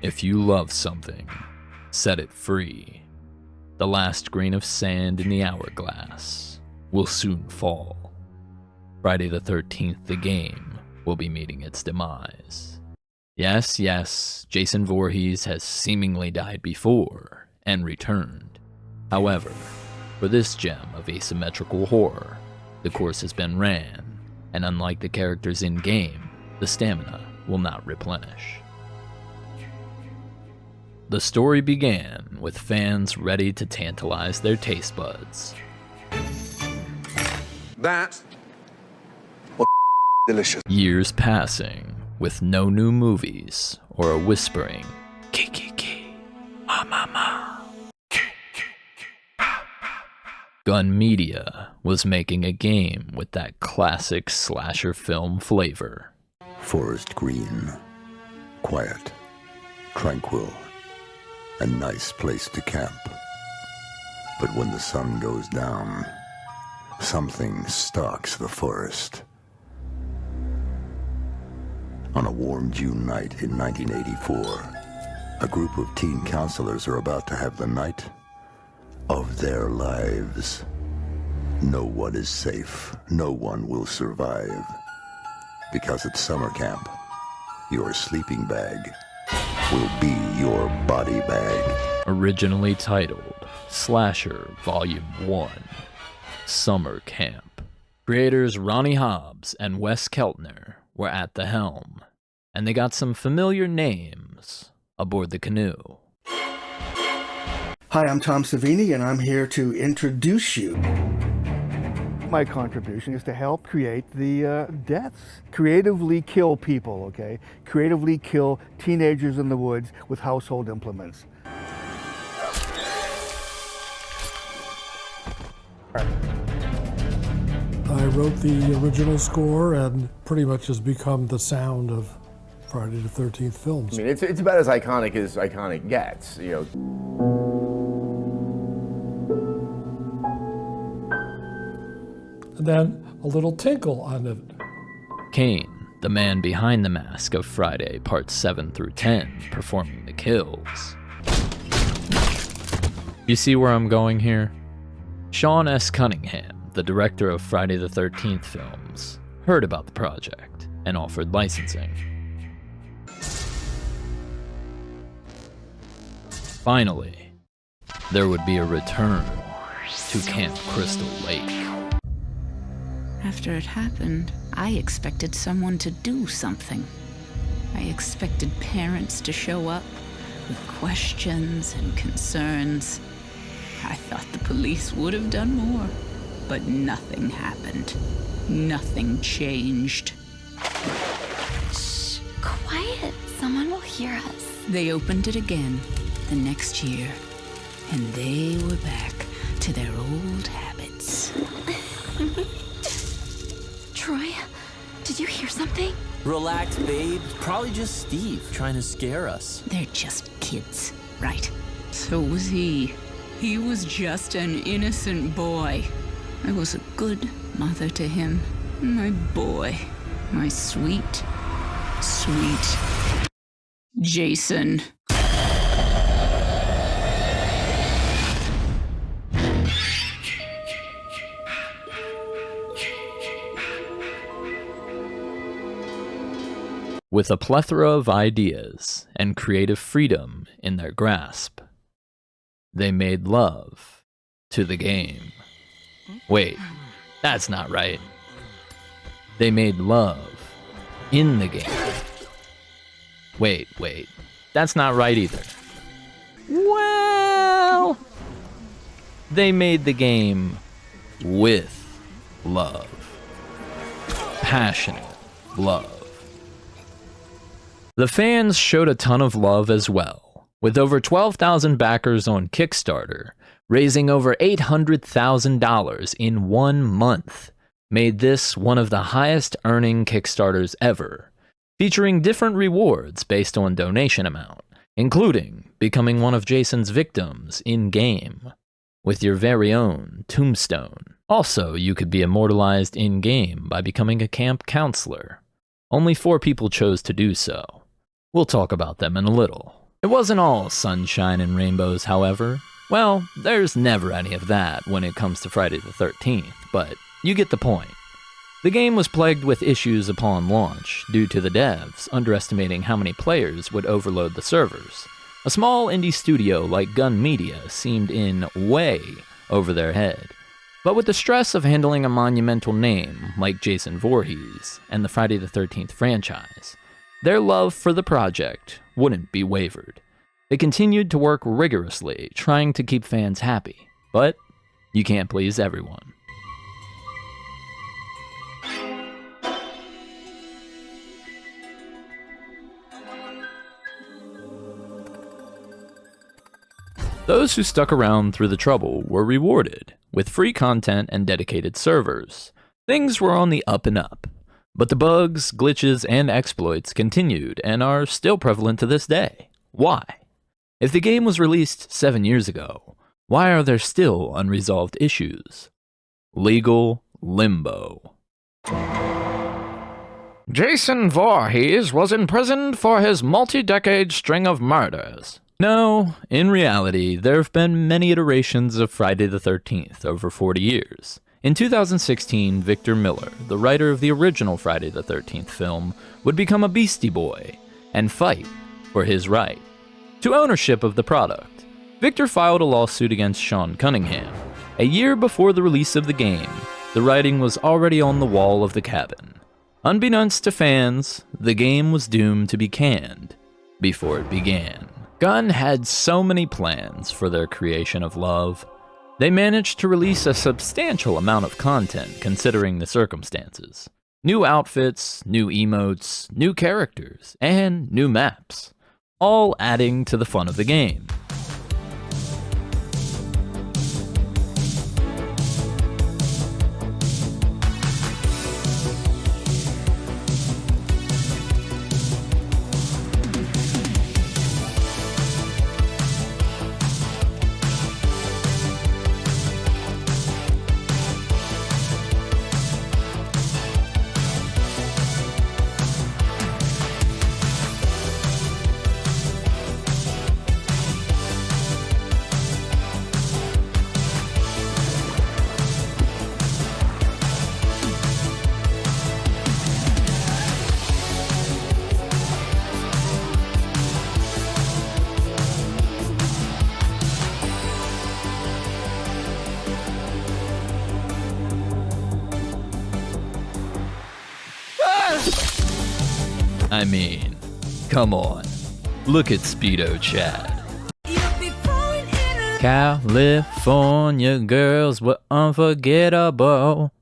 If you love something, set it free. The last grain of sand in the hourglass will soon fall. Friday the 13th, the game, will be meeting its demise. Yes, Jason Voorhees has seemingly died before and returned. However, for this gem of asymmetrical horror, the course has been ran, and unlike the characters in-game, the stamina will not replenish. The story began with fans ready to tantalize their taste buds. That was delicious. Years passing with no new movies or a whispering ki, ma ma ma. Gun Media was making a game with that classic slasher film flavor. Forest green, quiet, tranquil, a nice place to camp. But when the sun goes down, something stalks the forest. On a warm June night in 1984, a group of teen counselors are about to have the night of their lives. No one is safe. No one will survive. Because at summer camp, your sleeping bag will be your body bag. Originally titled Slasher Volume 1, Summer Camp. Creators Ronnie Hobbs and Wes Keltner were at the helm, and they got some familiar names aboard the canoe. Hi, I'm Tom Savini, and I'm here to introduce you. My contribution is to help create the deaths. Creatively kill people, okay? Creatively kill teenagers in the woods with household implements. I wrote the original score and pretty much has become the sound of Friday the 13th films. I mean, it's about as iconic gets, you know. And then a little tinkle on it. Kane, the man behind the mask of Friday Parts 7 through 10, performing the kills. You see where I'm going here? Sean S. Cunningham, the director of Friday the 13th films, heard about the project and offered licensing. Finally, there would be a return to Camp Crystal Lake. After it happened, I expected someone to do something. I expected parents to show up with questions and concerns. I thought the police would have done more, but nothing happened. Nothing changed. Shh, quiet. Someone will hear us. They opened it again the next year, and they were back to their old habits. Troy, did you hear something? Relax, babe. Probably just Steve trying to scare us. They're just kids, right? So was he. He was just an innocent boy. I was a good mother to him. My boy. My sweet, sweet Jason. With a plethora of ideas and creative freedom in their grasp, they made love to the game. Wait, that's not right. They made love in the game. Wait, that's not right either. Well, they made the game with love. Passionate love. The fans showed a ton of love as well, with over 12,000 backers on Kickstarter, raising over $800,000 in 1 month, made this one of the highest earning Kickstarters ever, featuring different rewards based on donation amount, including becoming one of Jason's victims in-game, with your very own tombstone. Also, you could be immortalized in-game by becoming a camp counselor. Only 4 people chose to do so. We'll talk about them in a little. It wasn't all sunshine and rainbows, however. Well, there's never any of that when it comes to Friday the 13th, but you get the point. The game was plagued with issues upon launch due to the devs underestimating how many players would overload the servers. A small indie studio like Gun Media seemed in way over their head. But with the stress of handling a monumental name like Jason Voorhees and the Friday the 13th franchise, their love for the project wouldn't be wavered. They continued to work rigorously, trying to keep fans happy, but you can't please everyone. Those who stuck around through the trouble were rewarded with free content and dedicated servers. Things were on the up and up, but the bugs, glitches, and exploits continued and are still prevalent to this day. Why? If the game was released 7 years ago, why are there still unresolved issues? Legal limbo. Jason Voorhees was imprisoned for his multi-decade string of murders. No, in reality, there have been many iterations of Friday the 13th over 40 years. In 2016, Victor Miller, the writer of the original Friday the 13th film, would become a Beastie Boy and fight for his right to ownership of the product. Victor filed a lawsuit against Sean Cunningham. A year before the release of the game, the writing was already on the wall of the cabin. Unbeknownst to fans, the game was doomed to be canned before it began. Gunn had so many plans for their creation of love. They managed to release a substantial amount of content considering the circumstances. New outfits, new emotes, new characters, and new maps, all adding to the fun of the game. I mean, come on. Look at Speedo Chad. California girls were unforgettable.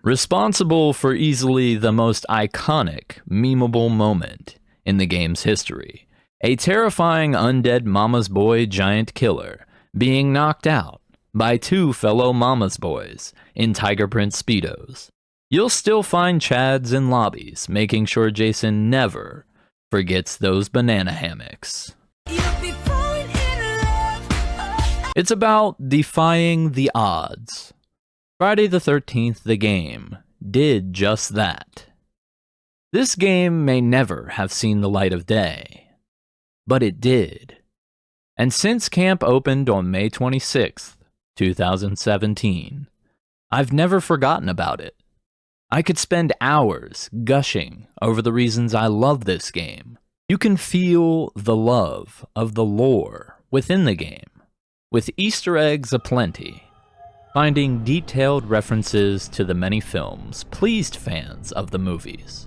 Responsible for easily the most iconic, memeable moment in the game's history. A terrifying undead mama's boy giant killer being knocked out by two fellow mama's boys in tiger print Speedos. You'll still find Chads in lobbies, making sure Jason never forgets those banana hammocks. It's about defying the odds. Friday the 13th, the game, did just that. This game may never have seen the light of day, but it did. And since camp opened on May 26th, 2017, I've never forgotten about it. I could spend hours gushing over the reasons I love this game. You can feel the love of the lore within the game, with Easter eggs aplenty. Finding detailed references to the many films pleased fans of the movies,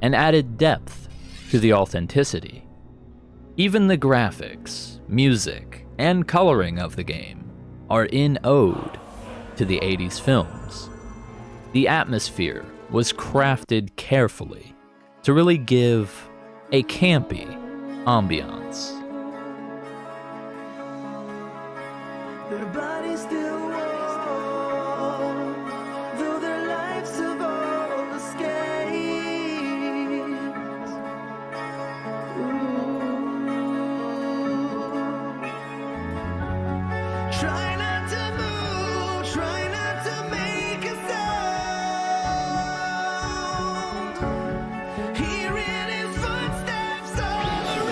and added depth to the authenticity. Even the graphics, music, and coloring of the game are in ode to the 80s films. The atmosphere was crafted carefully to really give a campy ambiance. Their bodies still warm, though their lives have all escaped. Try not to move, try not to make a sound. Hearing his footsteps all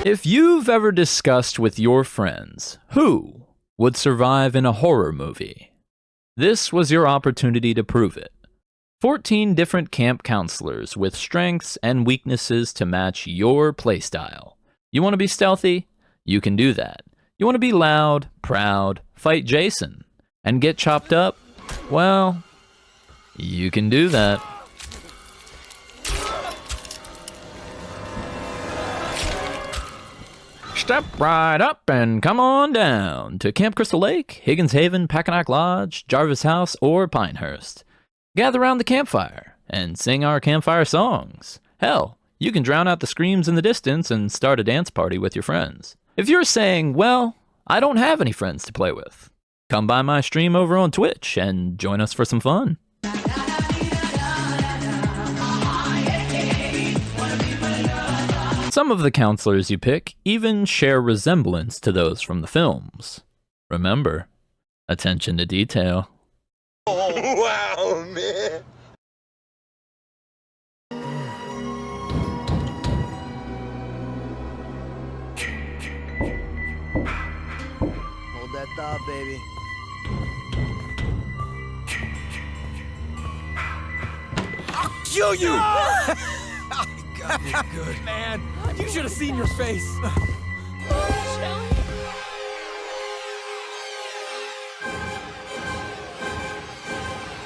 If you've ever discussed with your friends who would survive in a horror movie, this was your opportunity to prove it. 14 different camp counselors with strengths and weaknesses to match your playstyle. You want to be stealthy? You can do that. You want to be loud, proud, fight Jason, and get chopped up? Well, you can do that. Step right up and come on down to Camp Crystal Lake, Higgins Haven, Packanack Lodge, Jarvis House, or Pinehurst. Gather around the campfire and sing our campfire songs. Hell, you can drown out the screams in the distance and start a dance party with your friends. If you're saying, well, I don't have any friends to play with, come by my stream over on Twitch and join us for some fun. Some of the counselors you pick even share resemblance to those from the films. Remember, attention to detail. Oh, wow, man. Hold that thought, baby. I'll kill you! Got me good. Man, you should have seen your face.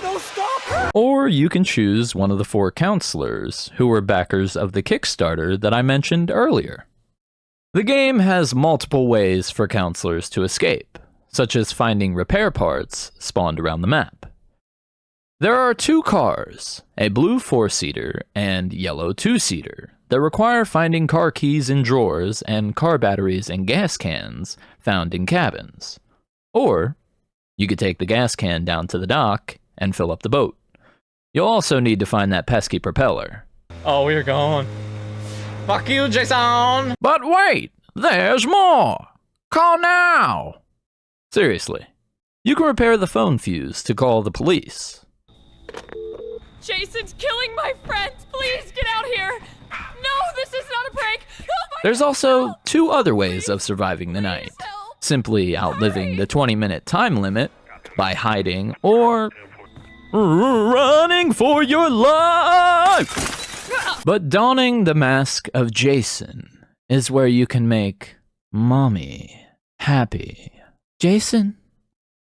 No, stop! Or you can choose one of the 4 counselors who were backers of the Kickstarter that I mentioned earlier. The game has multiple ways for counselors to escape, such as finding repair parts spawned around the map. There are 2 cars, a blue 4-seater and yellow 2-seater, that require finding car keys in drawers and car batteries and gas cans found in cabins. Or, you could take the gas can down to the dock and fill up the boat. You'll also need to find that pesky propeller. Oh, we're gone. Fuck you, Jason! But wait, there's more! Call now! Seriously, you can repair the phone fuse to call the police. Jason's killing my friends! Please get out here! No, this is not a prank! There's also 2 other ways of surviving the night. Simply outliving the 20-minute time limit by hiding or running for your life! But donning the mask of Jason is where you can make Mommy happy. Jason,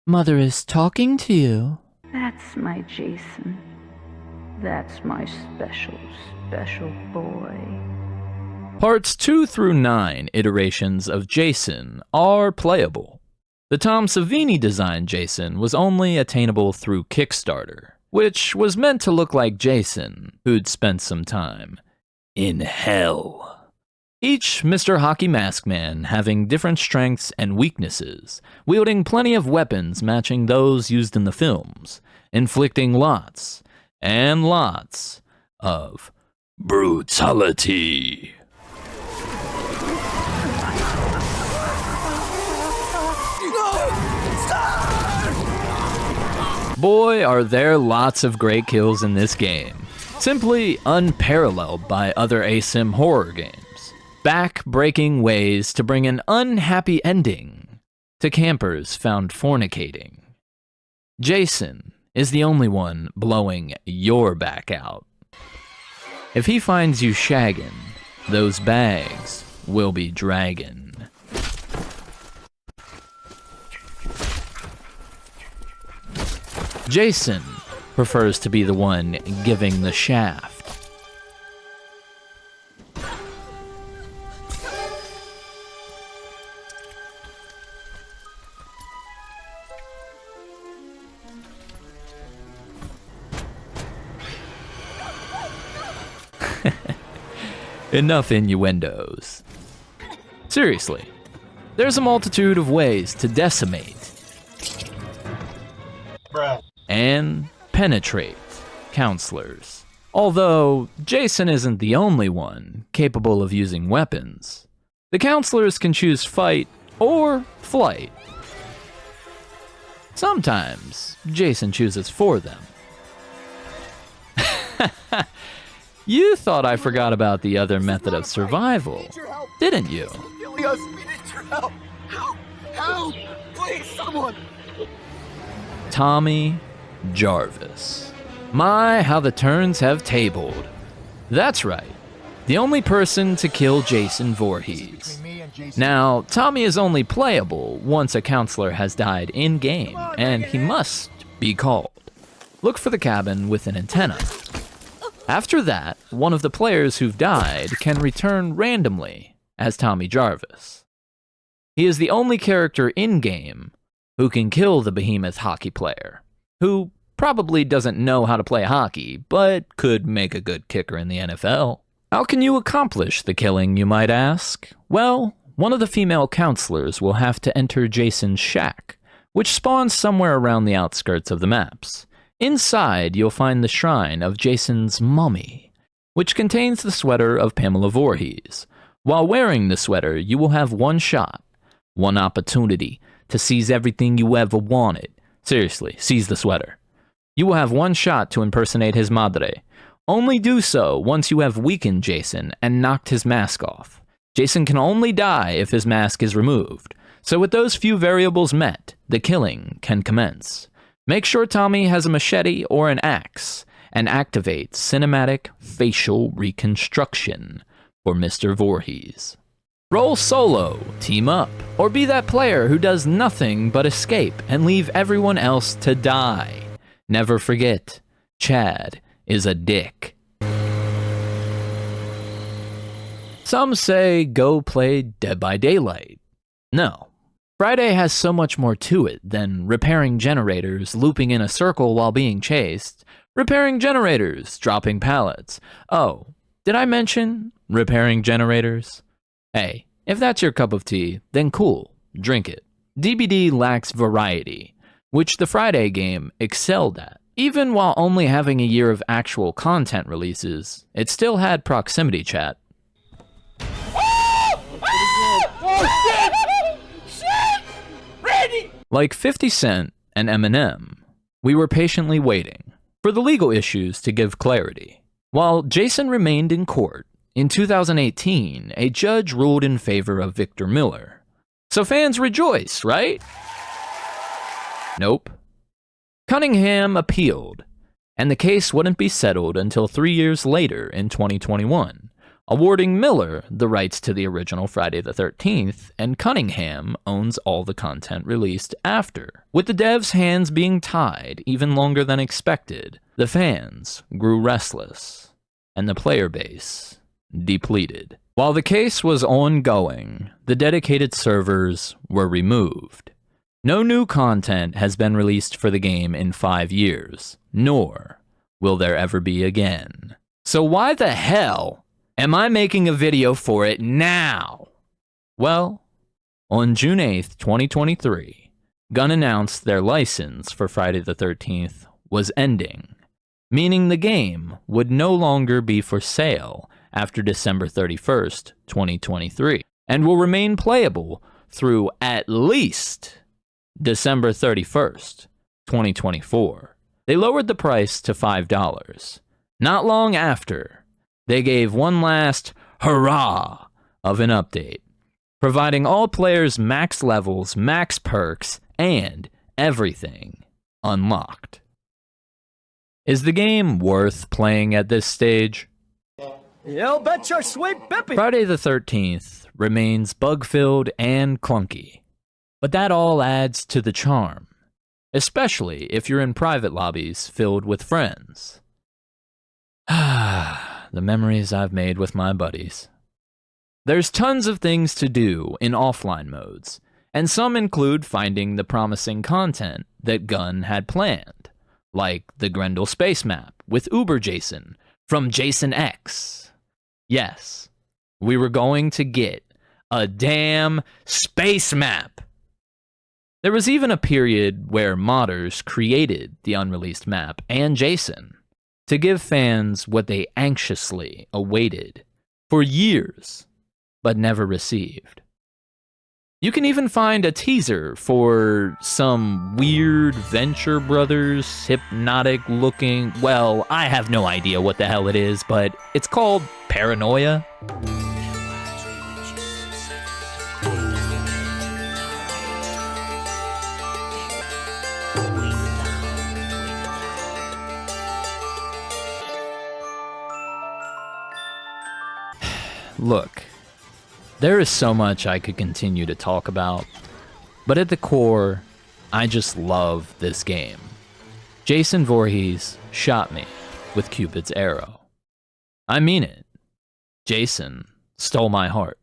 Mother is talking to you. That's my Jason. That's my special, special boy. Parts 2 through 9 iterations of Jason are playable. The Tom Savini designed Jason was only attainable through Kickstarter, which was meant to look like Jason, who'd spent some time in hell. Each Mr. Hockey Mask Man having different strengths and weaknesses, wielding plenty of weapons matching those used in the films, inflicting lots and lots of brutality. Boy, are there lots of great kills in this game. Simply unparalleled by other ASIM horror games. Back-breaking ways to bring an unhappy ending to campers found fornicating. Jason is the only one blowing your back out. If he finds you shagging, those bags will be dragging. Jason prefers to be the one giving the shaft. Enough innuendos. Seriously, there's a multitude of ways to decimate and penetrate counselors. Although Jason isn't the only one capable of using weapons, the counselors can choose fight or flight. Sometimes Jason chooses for them. You thought I forgot about the other method of survival, didn't you? Killing us. We need your help. Help. Help. Please, someone. Tommy Jarvis. My, how the turns have tabled. That's right. The only person to kill Jason Voorhees. Now, Tommy is only playable once a counselor has died in-game, and he must be called. Look for the cabin with an antenna. After that, one of the players who've died can return randomly as Tommy Jarvis. He is the only character in-game who can kill the behemoth hockey player, who probably doesn't know how to play hockey, but could make a good kicker in the NFL. How can you accomplish the killing, you might ask? Well, one of the female counselors will have to enter Jason's shack, which spawns somewhere around the outskirts of the maps. Inside, you'll find the shrine of Jason's mummy, which contains the sweater of Pamela Voorhees. While wearing the sweater, you will have one shot, one opportunity to seize everything you ever wanted. Seriously, seize the sweater. You will have one shot to impersonate his madre. Only do so once you have weakened Jason and knocked his mask off. Jason can only die if his mask is removed. So with those few variables met, the killing can commence. Make sure Tommy has a machete or an axe, and activate cinematic facial reconstruction for Mr. Voorhees. Roll solo, team up, or be that player who does nothing but escape and leave everyone else to die. Never forget, Chad is a dick. Some say go play Dead by Daylight. No. Friday has so much more to it than repairing generators, looping in a circle while being chased, repairing generators, dropping pallets. Oh, did I mention repairing generators? Hey, if that's your cup of tea, then cool, drink it. DBD lacks variety, which the Friday game excelled at. Even while only having a year of actual content releases, it still had proximity chat. Like 50 Cent and Eminem, we were patiently waiting for the legal issues to give clarity. While Jason remained in court, in 2018, a judge ruled in favor of Victor Miller. So fans rejoice, right? Nope. Cunningham appealed, and the case wouldn't be settled until 3 years later in 2021, awarding Miller the rights to the original Friday the 13th, and Cunningham owns all the content released after. With the devs' hands being tied even longer than expected, the fans grew restless, and the player base depleted. While the case was ongoing, the dedicated servers were removed. No new content has been released for the game in 5 years, nor will there ever be again. So why the hell am I making a video for it now? Well, on June 8th, 2023, Gun announced their license for Friday the 13th was ending, meaning the game would no longer be for sale after December 31st, 2023, and will remain playable through at least December 31st, 2024. They lowered the price to $5. Not long after, they gave one last hurrah of an update, providing all players max levels, max perks, and everything unlocked. Is the game worth playing at this stage? You bet your sweet bippy. Friday the 13th remains bug-filled and clunky, but that all adds to the charm, especially if you're in private lobbies filled with friends. The memories I've made with my buddies. There's tons of things to do in offline modes, and some include finding the promising content that Gun had planned, like the Grendel space map with Uber Jason from Jason X. Yes, we were going to get a damn space map. There was even a period where modders created the unreleased map and Jason to give fans what they anxiously awaited for years, but never received. You can even find a teaser for some weird Venture Brothers hypnotic looking, well, I have no idea what the hell it is, but it's called Paranoia. Look, there is so much I could continue to talk about, but at the core, I just love this game. Jason Voorhees shot me with Cupid's arrow. I mean it. Jason stole my heart.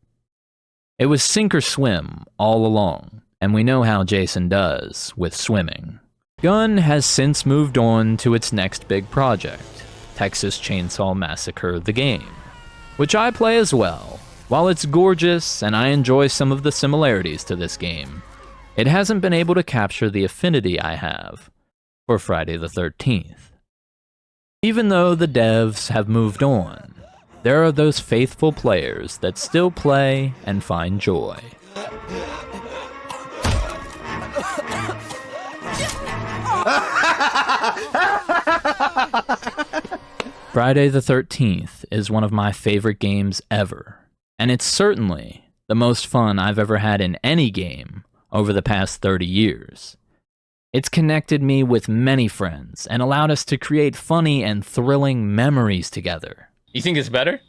It was sink or swim all along, and we know how Jason does with swimming. Gunn has since moved on to its next big project, Texas Chainsaw Massacre the game, which I play as well. While it's gorgeous and I enjoy some of the similarities to this game, it hasn't been able to capture the affinity I have for Friday the 13th. Even though the devs have moved on, there are those faithful players that still play and find joy. Friday the 13th is one of my favorite games ever, and it's certainly the most fun I've ever had in any game over the past 30 years. It's connected me with many friends and allowed us to create funny and thrilling memories together. You think it's better?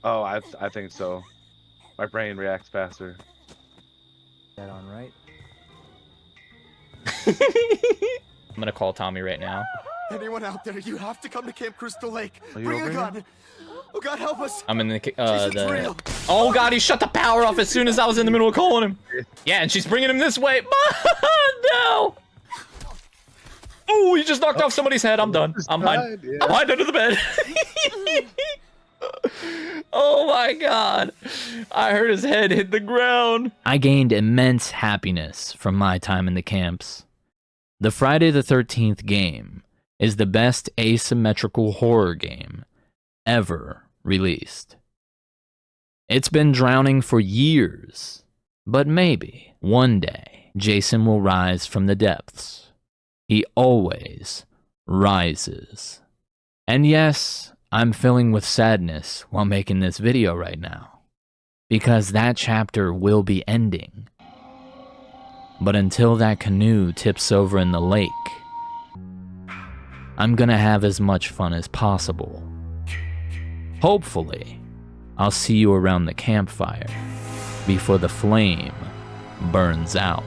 Oh, I think so. My brain reacts faster. That on right? I'm gonna call Tommy right now. Anyone out there, you have to come to Camp Crystal Lake. Bring a gun. Oh God, help us. I'm in the Oh God, he shut the power off as soon as I was in the middle of calling him. Yeah, and she's bringing him this way. No. Oh, he just knocked off somebody's head. I'm done. I'm behind under the bed. Oh my God. I heard his head hit the ground. I gained immense happiness from my time in the camps. The Friday the 13th game is the best asymmetrical horror game ever released. It's been drowning for years, but maybe one day Jason will rise from the depths. He always rises. And yes, I'm filling with sadness while making this video right now, because that chapter will be ending. But until that canoe tips over in the lake, I'm gonna have as much fun as possible. Hopefully, I'll see you around the campfire before the flame burns out.